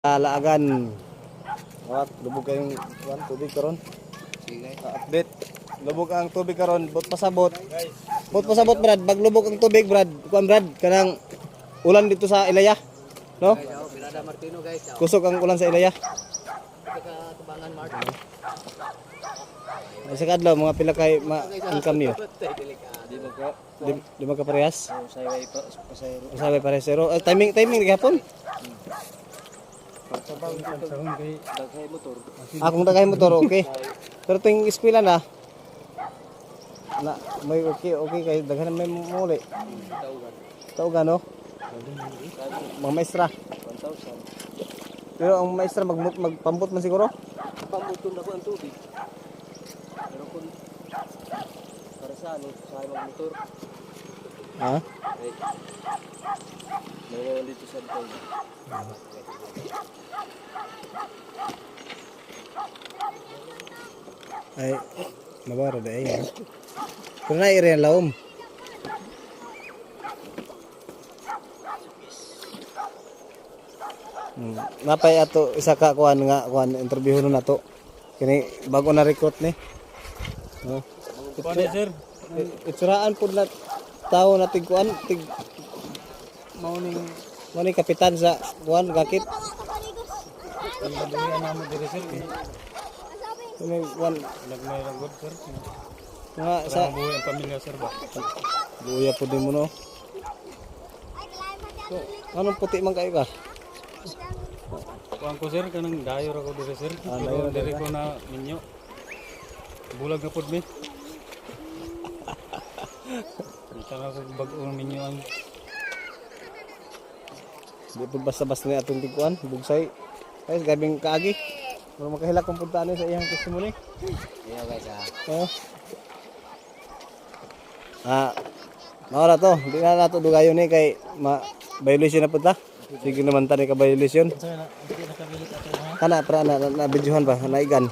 Laagan. What? Lubog kayong tubig karon. Sige. Update. Lubog ang tubig karon, bot pasabot. Bot pasabot Brad, pag lubog ang tubig Brad, kuan Brad, kanang ulan dito sa Ilaya. No? Pirada Martino guys. Kusog ang ulan sa Ilaya. Sa Tubangan Mart. Sa kadlaw mga pila kay income niyo. Di mo ko. Di magkaparehas. Sayway pa pasayro. Sabi pare zero. Timing gihapon. Pagsabang kay daghay motor. Akong daghay motor okay. Pero ting eskwela na may okay kay daghan may muli. Taugan. Taugan no? Mga maestra. 1,000. Pero ang maestra magpambot man siguro. Pambuton na ko ang tubig. Pero kung para sa ano, sa magmotor. Ha? Ay. Meron dito sa tayo. Ay mabaro dai. Pero na ire ang laom. Napay ato isa ka kuan interview na to. Kini bago na recruit ni. No. Sir? Itsuraan pud na tao na tig kuan tig mauning kapitan sa kuan gakit. Pagbaduyan namo diri sir. Kini kuan Nagmay lang god sir. nga sa Buhay ang pamilya sir ba? buya pud mo no. So, anong puti man kayo ka? Kuan ko sir kanang dayo ra ko diri sir. Dayo ra Diri ka. ko na minyo. Bulag na pud mi. Tara sa bag-ong minyo ang Di pud basta-basta ni atong tiguan, bugsay. Guys, gabing kaagi. Pero makahilak kung puntaan sa iyang testimony. Iya guys Oh. Nawala to. Di na nato dugayon ni kay violation na punta. Sige naman tani ka violation. Kana para na videohan ba naigan.